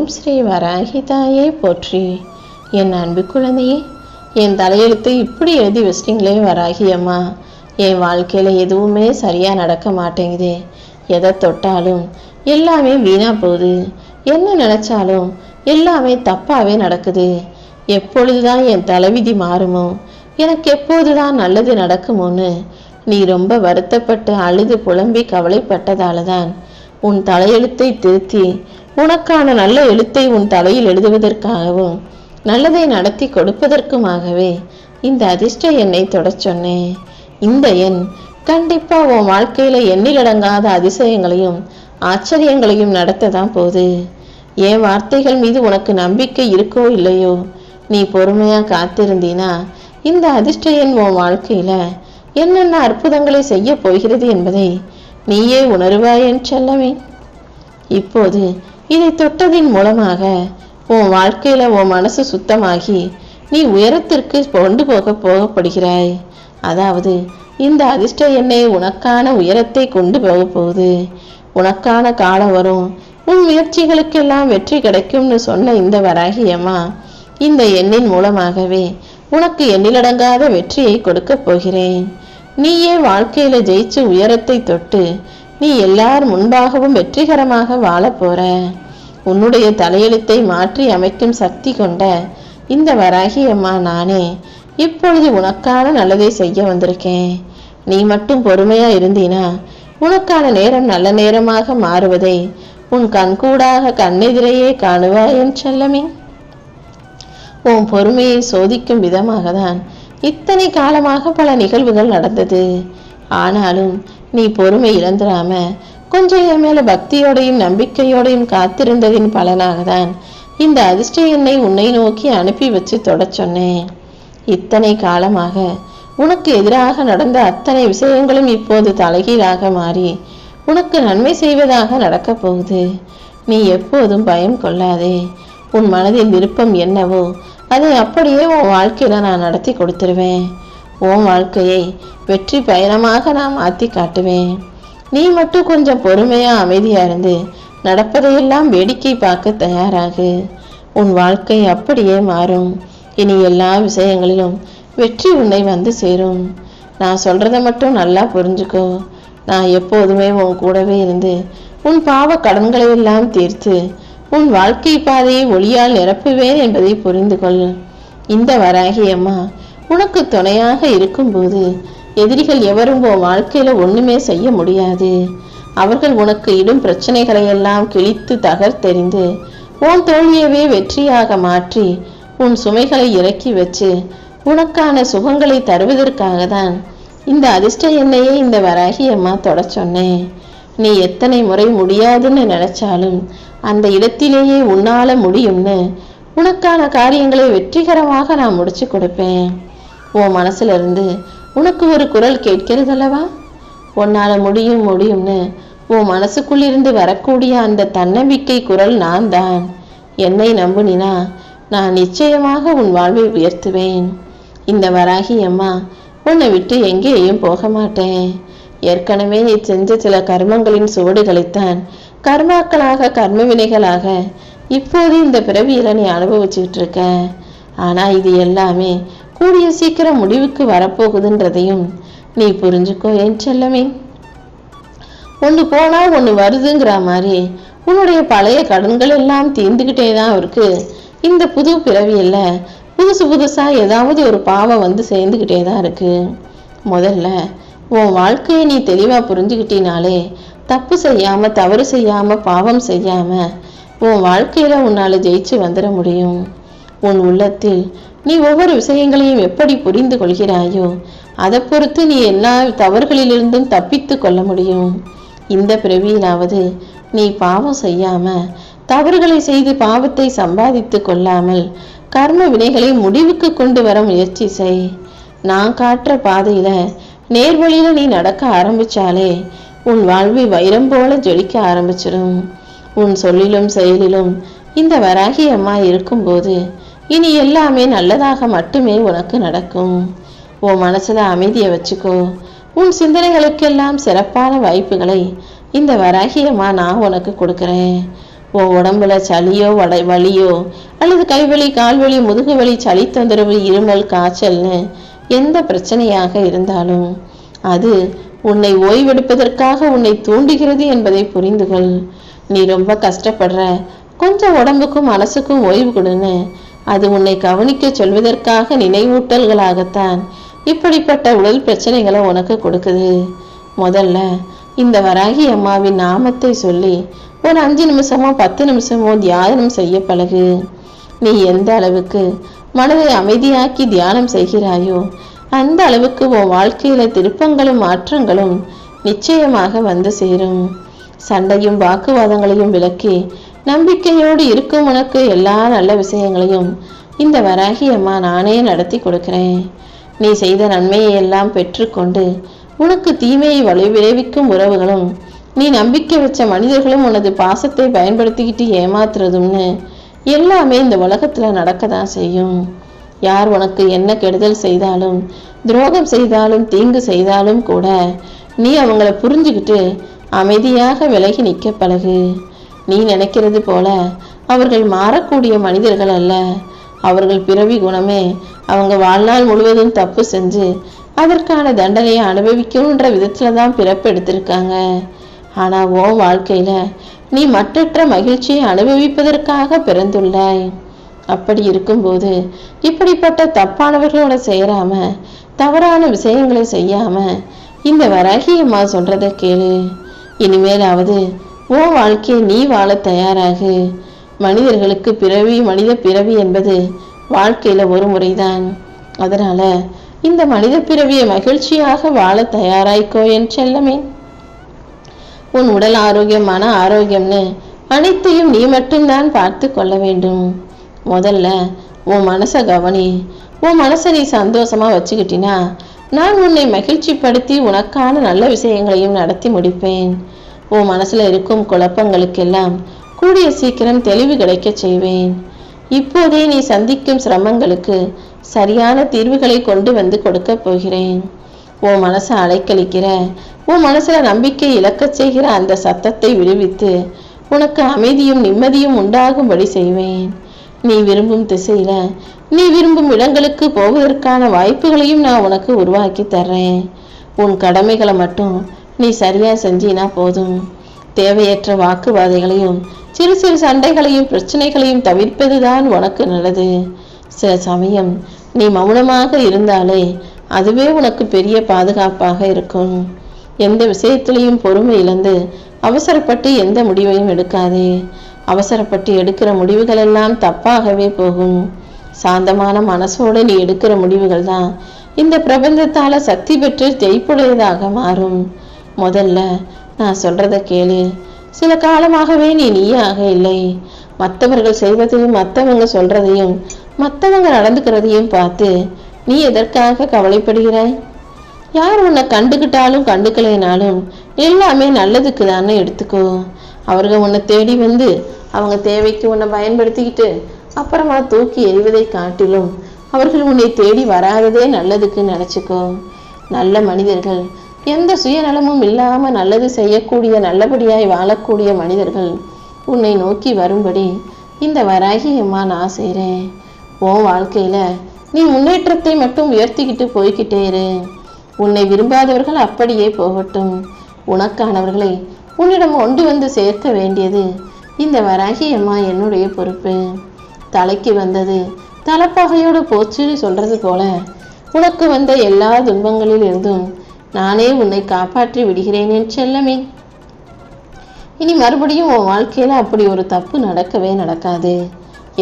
ஓம் ஸ்ரீ வராகி தாயே போற்றி. என் அன்பு குழந்தையே, என் தலையெழுத்தை இப்படி எழுதி வச்சிட்டிங்களே வராகி அம்மா. என் வாழ்க்கையில் எதுவுமே சரியாக நடக்க மாட்டேங்குது. எதை தொட்டாலும் எல்லாமே வீணாக போகுது. என்ன நினச்சாலும் எல்லாமே தப்பாகவே நடக்குது. எப்பொழுதுதான் என் தலைவிதி மாறுமோ, எனக்கு எப்போதுதான் நல்லது நடக்குமோன்னு நீ ரொம்ப வருத்தப்பட்டு அழுது புலம்பி கவலைப்பட்டதால தான் உன் தலையெழுத்தை திருத்தி உனக்கான நல்ல எழுத்தை உன் தலையில் எழுதுவதற்காகவும் நல்லதை நடத்தி கொடுப்பதற்குமாகவே இந்த அதிர்ஷ்ட எண்ணை தொடச் சொன்னேன். இந்த எண் கண்டிப்பா உன் வாழ்க்கையில எண்ணிலடங்காத அதிசயங்களையும் ஆச்சரியங்களையும் நடத்ததான் போகுது. என் வார்த்தைகள் மீது உனக்கு நம்பிக்கை இருக்கோ இல்லையோ, நீ பொறுமையா காத்திருந்தீனா இந்த அதிர்ஷ்ட எண் உன் வாழ்க்கையில என்னென்ன அற்புதங்களை செய்ய போகிறது என்பதை நீயே உணர்வாய் என் செல்லமே. இப்போது இதை தொட்டதின் மூலமாக உன் வாழ்க்கையில உன் மனசு சுத்தமாகி நீ உயரத்திற்கு கொண்டு போகப்படுகிறாய். அதாவது இந்த அதிர்ஷ்ட எண்ணை உனக்கான உயரத்தை கொண்டு போக போகுது. உனக்கான காலம் வரும், உன் முயற்சிகளுக்கெல்லாம் வெற்றி கிடைக்கும்னு சொன்ன இந்த வராகி அம்மா இந்த எண்ணின் மூலமாகவே உனக்கு எண்ணிலடங்காத வெற்றியை கொடுக்க போகிறேன். நீயே வாழ்க்கையில ஜெயிச்சு உயரத்தை தொட்டு நீ எல்லார் முன்பாகவும் வெற்றிகரமாக வாழ போற. உன்னுடைய தலையெழுத்தை மாற்றி அமைக்கும் சக்தி கொண்ட இந்த வராகி அம்மா நானே இப்பொழுது உனக்கான நல்லதை செய்ய வந்திருக்கேன். நீ மட்டும் பொறுமையா இருந்தீனா உனக்கான நேரம் நல்ல நேரமாக மாறுவதை உன் கண்கூடாக கண்ணெதிரையே காணுவாய் என் செல்லமே. உன் பொறுமையை சோதிக்கும் விதமாக தான் இத்தனை காலமாக பல நிகழ்வுகள் நடந்தது. ஆனாலும் நீ பொறுமை இழந்துடாம கொஞ்சம் என் மேல பக்தியோடையும் நம்பிக்கையோடையும் காத்திருந்ததின் பலனாக தான் இந்த அதிர்ஷ்ட எண்ணை உன்னை நோக்கி அனுப்பி வச்சு தொடச் சொன்னேன். இத்தனை காலமாக உனக்கு எதிராக நடந்த அத்தனை விஷயங்களும் இப்போது தலைகீழாக மாறி உனக்கு நன்மை செய்வதாக நடக்கப் போகுது. நீ எப்போதும் பயம் கொள்ளாதே. உன் மனதின் விருப்பம் என்னவோ அதை அப்படியே உன் வாழ்க்கையில நான் நடத்தி கொடுத்துருவேன். உன் வாழ்க்கையை வெற்றி பயணமாக நான் மாற்றி காட்டுவேன். நீ மட்டும் கொஞ்சம் பொறுமையா அமைதியா இருந்து நடப்பதையெல்லாம் வேடிக்கை பார்க்க தயாராகு. உன் வாழ்க்கை அப்படியே மாறும். இனி எல்லா விஷயங்களிலும் வெற்றி உன்னை வந்து சேரும். நான் சொல்றதை மட்டும் நல்லா புரிஞ்சுக்கோ. நான் எப்போதுமே உன் கூடவே இருந்து உன் பாவ கடன்களை எல்லாம் தீர்த்து உன் வாழ்க்கை பாதையை ஒளியால் நிரப்புவேன் என்பதை புரிந்து கொள். இந்த வராகி அம்மா உனக்கு துணையாக இருக்கும்போது எதிரிகள் எவரும் உன் வாழ்க்கையில ஒண்ணுமே செய்ய முடியாது. அவர்கள் உனக்கு இடும் பிரச்சனைகளை எல்லாம் கிழித்து தகர்த்தெறிந்து உன் தோல்வியவே வெற்றியாக மாற்றி உன் சுமைகளை இறக்கி வச்சு உனக்கான சுகங்களை தருவதற்காக தான் இந்த அதிர்ஷ்ட எண்ணையே இந்த வராகி அம்மா தொடச் சொன்னேன். நீ எத்தனை முறை முடியாதுன்னு நினைச்சாலும் அந்த இடத்திலேயே உன்னால முடியும்னு உனக்கான காரியங்களை வெற்றிகரமாக நான் முடிச்சு கொடுப்பேன். உன் மனசுல இருந்து உனக்கு ஒரு குரல் கேட்கிறது அல்லவா? உன்னால முடியும் முடியும்னு உன் மனசுக்குள்ளிருந்து வரக்கூடிய அந்த தன்னம்பிக்கை குரல் நான் தான். என்னை நம்புனினா நான் நிச்சயமாக உன் வாழ்வை உயர்த்துவேன். இந்த வராகி அம்மா உன்னை விட்டு எங்கேயும் போக மாட்டேன். ஏற்கனவே நீ செஞ்ச சில கர்மங்களின் சுவடுகளைத்தான் கர்மாக்களாக கர்ம வினைகளாக இப்போது இந்த பிறவியில நீ அனுபவிச்சுட்டு இருக்க. ஆனா இது எல்லாமே கூடிய சீக்கிரம் முடிவுக்கு வரப்போகுதுன்றதையும் நீ புரிஞ்சுக்கோ என் செல்லமே. ஒன்று போனா ஒன்று வருதுங்கிற மாதிரி உன்னுடைய பழைய கடன்கள் எல்லாம் தீர்ந்துகிட்டே தான் இருக்கு. இந்த புது பிறவியில புதுசா ஏதாவது ஒரு பாவம் வந்து சேர்ந்துகிட்டே தான் இருக்கு. முதல்ல உன் வாழ்க்கையை நீ தெளிவா புரிஞ்சுக்கிட்டினாலே தப்பு செய்யாம தவறு செய்யாம பாவம் செய்யாம உன் வாழ்க்கையில உன்னால ஜெயிச்சு வந்துட முடியும். உன் உள்ளத்தில் நீ ஒவ்வொரு விஷயங்களையும் எப்படி புரிந்து கொள்கிறாயோ அதை பொறுத்து நீ எல்லா தவறுகளிலிருந்தும் தப்பித்து கொள்ள முடியும். இந்த பிறவியிலாவது நீ பாவம் செய்யாம தவறுகளை செய்து பாவத்தை சம்பாதித்து கொள்ளாமல் கர்ம வினைகளை முடிவுக்கு கொண்டு வர முயற்சி செய். நான் காட்டுற பாதையில நேர்வழியில நீ நடக்க ஆரம்பிச்சாலே உன் வாழ்வை வைரம் போல ஜொலிக்க ஆரம்பிச்சிடும். உன் சொல்லிலும் செயலிலும் இந்த வராகி அம்மா இருக்கும்போது இனி எல்லாமே நல்லதாக மட்டுமே உனக்கு நடக்கும். உன் மனசுல அமைதியை வச்சுக்கோ. உன் சிந்தனைகளுக்கெல்லாம் சிறப்பான வாய்ப்புகளை இந்த வராகி அம்மா நான் உனக்கு கொடுக்குறேன். உன் உடம்புல சளியோ வலியோ அல்லது கைவலி, கால்வலி, முதுகுவலி, சளி தொந்தரவு, இருமல், காய்ச்சல்னு எந்த பிரச்சனையாக இருந்தாலும் அது உன்னை ஓய்வெடுப்பதற்காக உன்னை தூண்டுகிறது என்பதை புரிந்துகொள். நீ ரொம்ப கஷ்டப்படுற, கொஞ்சம் உடம்புக்கும் மனசுக்கும் ஓய்வு கொடுன்னு அது உன்னை கவனிக்க சொல்வதற்காக நினைவூட்டல்களாகத்தான் இப்படிப்பட்ட உடல் பிரச்சனைகளை உனக்கு கொடுக்குது. முதல்ல இந்த வராகி அம்மாவின் நாமத்தை சொல்லி ஒரு 5 நிமிஷமோ 10 நிமிஷமோ தியானம் செய்ய பழகு. நீ எந்த அளவுக்கு மனதை அமைதியாக்கி தியானம் செய்கிறாயோ அந்த அளவுக்கு உன் வாழ்க்கையில திருப்பங்களும் மாற்றங்களும் நிச்சயமாக வந்து சேரும். சண்டையும் வாக்குவாதங்களையும் விலக்கி நம்பிக்கையோடு இருக்கும் உனக்கு எல்லா நல்ல விஷயங்களையும் இந்த வராகி அம்மா நானே நடத்தி கொடுக்கிறேன். நீ செய்த நன்மையை எல்லாம் பெற்றுக்கொண்டு உனக்கு தீமையை விளைவிக்கும் உறவுகளும் நீ நம்பிக்கை வச்ச மனிதர்களும் உனது பாசத்தை பயன்படுத்திக்கிட்டு ஏமாத்துறதும்னு எல்லாமே இந்த உலகத்துல நடக்கதான் செய்யும். யார் உனக்கு என்ன கெடுதல் செய்தாலும், துரோகம் செய்தாலும், தீங்கு செய்தாலும் கூட நீ அவங்கள புரிஞ்சுக்கிட்டு அமைதியாக விலகி நிற்க பழகு. நீ நினைக்கிறது போல அவர்கள் மாறக்கூடிய மனிதர்கள் அல்ல. அவர்கள் பிறவி குணமே அவங்க வாழ்நாள் முழுவதும் தப்பு செஞ்சு அதற்கான தண்டனையை அனுபவிக்கணுன்ற விதத்துல தான் பிறப்பு எடுத்திருக்காங்க. ஆனா உன் வாழ்க்கையில நீ மற்றற்ற மகிழ்ச்சியை அனுபவிப்பதற்காக பிறந்துள்ளாய். அப்படி இருக்கும்போது இப்படிப்பட்ட தப்பானவர்களோட சேராம, தவறான விஷயங்களை செய்யாம இந்த வராகி அம்மா சொல்றத கேளு. இனிமேலாவது உன் வாழ்க்கையை நீ வாழ தயாராகு. மனிதர்களுக்கு மனித பிறவி என்பது வாழ்க்கையில ஒரு முறைதான். அதனால இந்த மனித பிறவியை மகிழ்ச்சியாக வாழ தயாராய்க்கோ என் செல்லமே. உன் உடல் ஆரோக்கியம், மன ஆரோக்கியம்னு அனைத்தையும் நீ மட்டும்தான் பார்த்து கொள்ள வேண்டும். முதல்ல உன் மனசை கவனி. உன் மனசை நீ சந்தோஷமா வச்சுக்கிட்டினா நான் உன்னை மகிழ்ச்சிப்படுத்தி உனக்கான நல்ல விஷயங்களையும் நடத்தி முடிப்பேன். உன் மனசுல இருக்கும் குழப்பங்களுக்கெல்லாம் கூடிய சீக்கிரம் தெளிவு கிடைக்க செய்வேன். இப்போதே நீ சந்திக்கும் சிரமங்களுக்கு சரியான தீர்வுகளை கொண்டு வந்து கொடுக்க போகிறேன். உன் மனசை அலைக்கழிக்கிற, உன் மனசுல நம்பிக்கை இழக்க செய்கிற அந்த சத்தத்தை விடுவித்து உனக்கு அமைதியும் நிம்மதியும் உண்டாகும்படி செய்வேன். நீ விரும்பும் திசையில, நீ விரும்பும் இடங்களுக்கு போவதற்கான வாய்ப்புகளையும் நான் உனக்கு உருவாக்கி தர்றேன். உன் கடமைகளை மட்டும் நீ சரியா செஞ்சினா போதும். தேவையற்ற வாக்குவாதைகளையும் சிறு சிறு சண்டைகளையும் பிரச்சனைகளையும் தவிர்ப்பதுதான் உனக்கு நல்லது. சில சமயம் நீ மௌனமாக இருந்தாலே அதுவே உனக்கு பெரிய பாதுகாப்பாக இருக்கும். எந்த விஷயத்திலையும் பொறுமை இழந்து அவசரப்பட்டு எந்த முடிவையும் எடுக்காதே. அவசரப்பட்டு எடுக்கிற முடிவுகள் எல்லாம் தப்பாகவே போகும். சாந்தமான மனசோடு நீ எடுக்கிற முடிவுகள் தான் இந்த பிரபஞ்சத்தால சக்தி பெற்று ஜெயிப்புடையதாக மாறும். முதல்ல நான் சொல்றத கேளு. சில காலமாகவே நீ நீயாக இல்லை. மற்றவர்கள் செய்வதையும் மற்றவங்க சொல்றதையும் மற்றவங்க நடந்துக்கிறதையும் பார்த்து நீ எதற்காக கவலைப்படுகிறாய்? யார் உன்னை கண்டுக்கிட்டாலும் கண்டுக்கலைனாலும் எல்லாமே நல்லதுக்கு தானே எடுத்துக்கோ. அவர்கள் உன்னை தேடி வந்து அவங்க தேவைக்கு உன்னை பயன்படுத்திக்கிட்டு அப்புறமா தூக்கி எறிவதை காட்டிலும் அவர்கள் உன்னை தேடி வராததே நல்லதுக்கு நினைச்சுக்கோ. நல்ல மனிதர்கள், எந்த சுயநலமும் இல்லாம நல்லது செய்யக்கூடிய, நல்லபடியாய் வாழக்கூடிய மனிதர்கள் உன்னை நோக்கி வரும்படி இந்த வராகி அம்மா நான் செய்கிறேன். உன் வாழ்க்கையில நீ முன்னேற்றத்தை மட்டும் உயர்த்திக்கிட்டு போய்கிட்டே இரு. உன்னை விரும்பாதவர்கள் அப்படியே போகட்டும். உனக்கானவர்களை உன்னிடம் கொண்டு வந்து சேர்க்க வேண்டியது இந்த வராகி அம்மா என்னுடைய பொறுப்பு. தலைக்கு வந்தது தலைப்பாகையோடு போச்சுன்னு சொல்றது போல உனக்கு வந்த எல்லா துன்பங்களில் இருந்தும் நானே உன்னை காப்பாற்றி விடுகிறேன் என் செல்லமே. இனி மறுபடியும் உன் வாழ்க்கையில அப்படி ஒரு தப்பு நடக்கவே நடக்காது.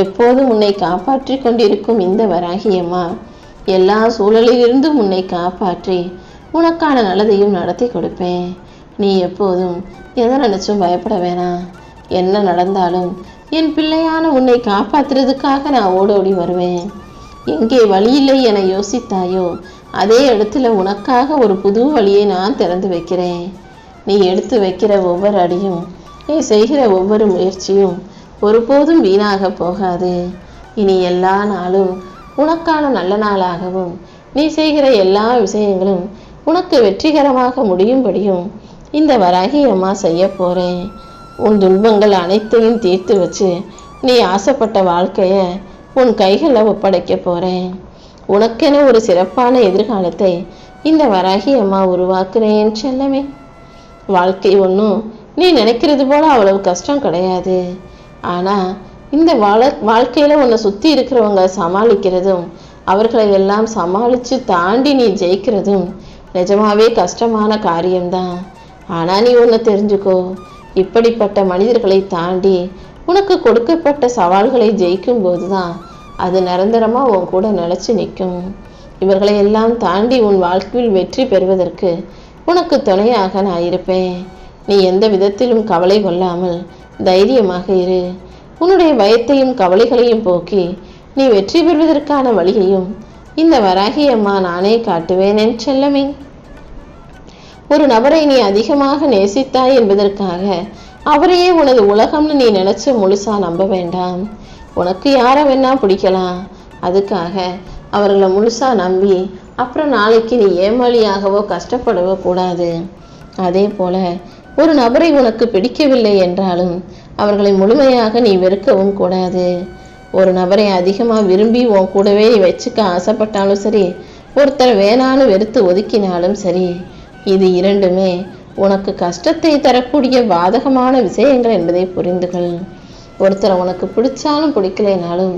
எப்போதும் உன்னை காப்பாற்றி கொண்டிருக்கும் இந்த வராகி அம்மா எல்லா சூழலிலிருந்தும் உன்னை காப்பாற்றி உனக்கான நல்லதையும் நடத்தி கொடுப்பேன். நீ எப்போதும் எதை நினைச்சும் பயப்பட வேணாம். என்ன நடந்தாலும் என் பிள்ளையான உன்னை காப்பாற்றுறதுக்காக நான் ஓடோடி வருவேன். எங்கே வழியில்லை என யோசித்தாயோ அதே இடத்துல உனக்காக ஒரு புது வழியை நான் திறந்து வைக்கிறேன். நீ எடுத்து வைக்கிற ஒவ்வொரு அடியும், நீ செய்கிற ஒவ்வொரு முயற்சியும் ஒருபோதும் வீணாக போகாது. இனி எல்லா நாளும் உனக்கான நல்ல நாளாகவும் நீ செய்கிற எல்லா விஷயங்களும் உனக்கு வெற்றிகரமாக முடியும்படியும் இந்த வராகி அம்மா செய்ய போறேன். உன் துன்பங்கள் அனைத்தையும் தீர்த்து வச்சு நீ ஆசைப்பட்ட வாழ்க்கைய உன் கைகளில் ஒப்படைக்க போறேன். உனக்கென ஒரு சிறப்பான எதிர்காலத்தை இந்த வராகி அம்மா உருவாக்குறேன் செல்லமே. வாழ்க்கை ஒன்றும் நீ நினைக்கிறது போல அவ்வளவு கஷ்டம் கிடையாது. ஆனா இந்த வாழ்க்கையில உன்னை சுத்தி இருக்கிறவங்க சமாளிக்கிறதும் அவர்களை எல்லாம் சமாளிச்சு தாண்டி நீ ஜெயிக்கிறதும் நிஜமாவே கஷ்டமான காரியம்தான். ஆனா நீ ஒன்று தெரிஞ்சுக்கோ, இப்படிப்பட்ட மனிதர்களை தாண்டி உனக்கு கொடுக்கப்பட்ட சவால்களை ஜெயிக்கும் போதுதான் அது நிரந்தரமா உன் கூட நிலைச்சு நிற்கும். இவர்களை எல்லாம் தாண்டி உன் வாழ்க்கையில் வெற்றி பெறுவதற்கு உனக்கு துணையாக நான் இருப்பேன். நீ எந்த விதத்திலும் கவலை கொள்ளாமல் தைரியமாக இரு. உன்னுடைய பயத்தையும் கவலைகளையும் போக்கி நீ வெற்றி பெறுவதற்கான வழியையும் இந்த வராகி அம்மா நானே காட்டுவேன் என் செல்லமே. ஒரு நபரை நீ அதிகமாக நேசித்தாய் என்பதற்காக அவரையே உனது உலகம்னு நீ நினைச்சு முழுசா நம்ப வேண்டாம். உனக்கு யாரை வேணா பிடிக்கலாம், அதுக்காக அவர்களை முழுசா நம்பி அப்புறம் நாளைக்கு நீ ஏமாளியாகவோ கஷ்டப்படவோ கூடாது. அதே போல ஒரு நபரை உனக்கு பிடிக்கவில்லை என்றாலும் அவர்களை முழுமையாக நீ வெறுக்கவும் கூடாது. ஒரு நபரை அதிகமாக விரும்பி உன் கூடவே நீ வச்சுக்க ஆசைப்பட்டாலும் சரி, ஒருத்தர் வேணான்னு வெறுத்து ஒதுக்கினாலும் சரி, இது இரண்டுமே உனக்கு கஷ்டத்தை தரக்கூடிய பாதகமான விஷயங்கள் என்பதை புரிந்துகள். ஒருத்தரை உனக்கு பிடிச்சாலும் பிடிக்கலைனாலும்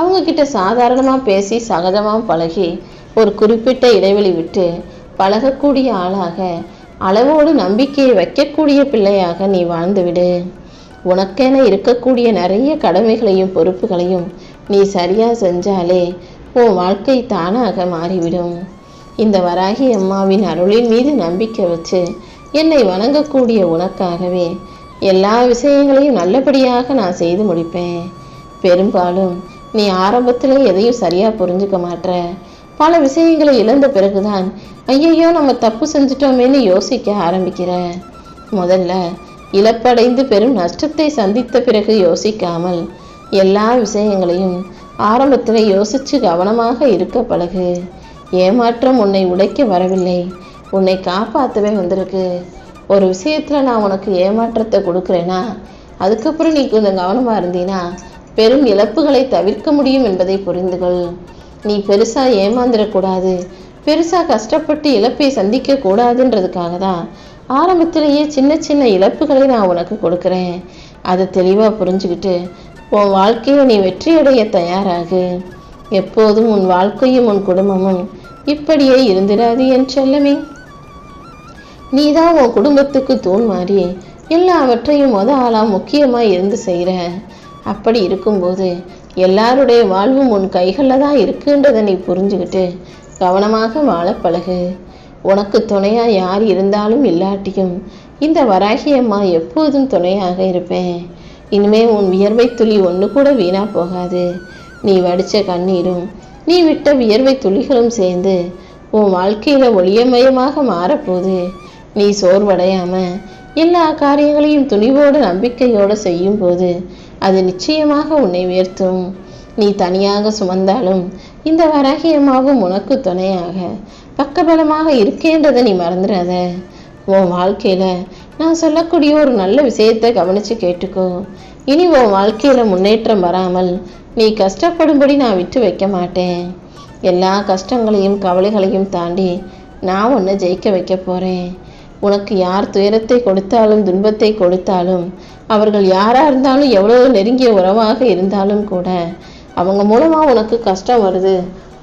அவங்க கிட்ட சாதாரணமாக பேசி சகஜமாக பழகி ஒரு குறிப்பிட்ட இடைவெளி விட்டு பழகக்கூடிய ஆளாக அளவோடு நம்பிக்கையை வைக்கக்கூடிய பிள்ளையாக நீ வாழ்ந்துவிடு. உனக்கென இருக்கக்கூடிய நிறைய கடமைகளையும் பொறுப்புகளையும் நீ சரியா செஞ்சாலே உன் வாழ்க்கை தானாக மாறிவிடும். இந்த வராகி அம்மாவின் அருளின் மீது நம்பிக்கை வச்சு என்னை வணங்கக்கூடிய உனக்காகவே எல்லா விஷயங்களையும் நல்லபடியாக நான் செய்து முடிப்பேன். பெரும்பாலும் நீ ஆரம்பத்திலே எதையும் சரியா புரிஞ்சுக்க மாட்ட. பல விஷயங்களை இழந்த பிறகுதான் ஐயையோ நம்ம தப்பு செஞ்சிட்டோமேன்னு யோசிக்க ஆரம்பிக்கிற. முதல்ல இழப்படைந்து பெரும் நஷ்டத்தை சந்தித்த பிறகு யோசிக்காமல் எல்லா விஷயங்களையும் ஆரம்பத்தில் யோசிச்சு கவனமாக இருக்க பழகு. ஏமாற்றம் உன்னை உடைக்க வரவில்லை, உன்னை காப்பாற்றவே வந்திருக்கு. ஒரு விஷயத்துல நான் உனக்கு ஏமாற்றத்தை கொடுக்குறேன்னா அதுக்கப்புறம் நீ கொஞ்சம் கவனமா இருந்தீன்னா பெரும் இழப்புகளை தவிர்க்க முடியும் என்பதை புரிந்துகொள். நீ பெருசா ஏமாந்துடக்கூடாது, பெருசா கஷ்டப்பட்டு இழப்பை சந்திக்க கூடாதுன்றதுக்காக தான் ஆரம்பத்திலேயே சின்ன சின்ன இழப்புகளை நான் உனக்கு கொடுக்குறேன். அதை தெளிவா புரிஞ்சுக்கிட்டு உன் வாழ்க்கையை நீ வெற்றியடைய தயாராகு. எப்போதும் உன் வாழ்க்கையும் உன் குடும்பமும் இப்படியே இருந்திராது என் செல்லமே. நீதான் உன் குடும்பத்துக்கு தூண் மாறி எல்லாவற்றையும் ஆளா முக்கியமா இருந்து செய்கிற. அப்படி இருக்கும்போது எல்லாருடைய வாழ்வும் உன் கைகளில் தான் இருக்குன்றதை நீ புரிஞ்சுக்கிட்டு கவனமாக வாழ பழகு. உனக்கு துணையா யார் இருந்தாலும் இல்லாட்டியும் இந்த வராகி அம்மா எப்போதும் துணையாக இருப்பேன். இனிமே உன் வியர்வை துளி ஒன்று கூட வீணா போகாது. நீ வடித்த கண்ணீரும் நீ விட்ட வியர்வை துளிகளும் சேர்ந்து உன் வாழ்க்கையில ஒளியமயமாக மாறப்போகுது. நீ சோர்வடையாம எல்லா காரியங்களையும் துணிவோடு நம்பிக்கையோடு செய்யும் போது அது நிச்சயமாக உன்னை உயர்த்தும். நீ தனியாக சுமந்தாலும் இந்த வராகி அம்மாவும் உனக்கு துணையாக பக்கபலமாக இருக்கேன்றதை நீ மறந்துடாத. உன் வாழ்க்கையில நான் சொல்லக்கூடிய ஒரு நல்ல விஷயத்தை கவனிச்சு கேட்டுக்கோ. இனி உன் வாழ்க்கையில முன்னேற்றம் வராமல் நீ கஷ்டப்படும்படி நான் விட்டு வைக்க மாட்டேன். எல்லா கஷ்டங்களையும் கவலைகளையும் தாண்டி நான் உன்னை ஜெயிக்க வைக்க போறேன். உனக்கு யார் துயரத்தை கொடுத்தாலும் துன்பத்தை கொடுத்தாலும் அவர்கள் யாரா இருந்தாலும் எவ்வளவு நெருங்கிய உறவாக இருந்தாலும் கூட அவங்க மூலமா உனக்கு கஷ்டம் வருது,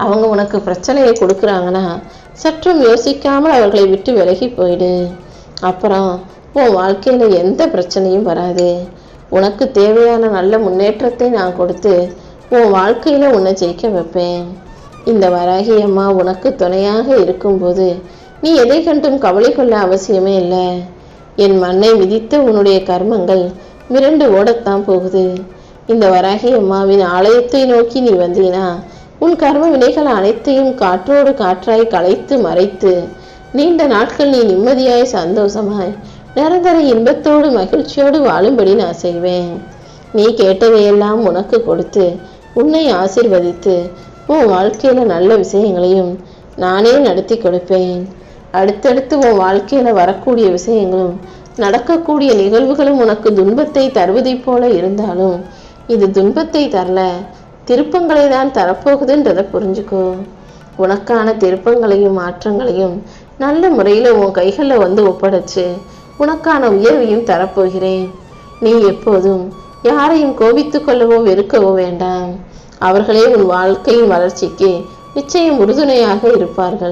அவங்க உனக்கு பிரச்சனையை கொடுக்குறாங்கன்னா சற்றும் யோசிக்காமல் அவர்களை விட்டு விலகி போயிடு. அப்புறம் உன் வாழ்க்கையில எந்த பிரச்சனையும் வராது. உனக்கு தேவையான நல்ல முன்னேற்றத்தை நான் கொடுத்து உன் வாழ்க்கையில உன்னை ஜெயிக்க வைப்பேன். இந்த வராகி அம்மா உனக்கு துணையாக இருக்கும்போது நீ எதை கண்டும் கவலை கொள்ள அவசியமே இல்லை. என் மண்ணை மிதித்து உன்னுடைய கர்மங்கள் மிரண்டு ஓடத்தான் போகுது. இந்த வராகி அம்மாவின் ஆலயத்தை நோக்கி நீ வந்தீனா உன் கர்ம வினைகள் அனைத்தையும் காற்றோடு காற்றாய் களைத்து மறைத்து நீண்ட நாட்கள் நீ நிம்மதியாய் சந்தோஷமாய் நிரந்தர இன்பத்தோடு மகிழ்ச்சியோடு வாழும்படி நான் செய்வேன். நீ கேட்டதையெல்லாம் உனக்கு கொடுத்து உன்னை ஆசீர்வதித்து உன் வாழ்க்கையில நல்ல விஷயங்களையும் நானே நடத்தி கொடுப்பேன். அடுத்தடுத்து உன் வாழ்க்கையில வரக்கூடிய விஷயங்களும் நடக்கக்கூடிய நிகழ்வுகளும் உனக்கு துன்பத்தை தருவதைப் போல இருந்தாலும் இது துன்பத்தை தரல, திருப்பங்களை தான் தரப்போகுதுன்றதை புரிஞ்சுக்கோ. உனக்கான திருப்பங்களையும் மாற்றங்களையும் நல்ல முறையில் உன் கைகளில் வந்து ஒப்படைச்சு உனக்கான உயர்வையும் தரப்போகிறேன். நீ எப்போதும் யாரையும் கோபித்து கொள்ளவோ வெறுக்கவோ வேண்டாம். அவர்களே உன் வாழ்க்கையின் வளர்ச்சிக்கு நிச்சயம் உறுதுணையாக இருப்பார்கள்.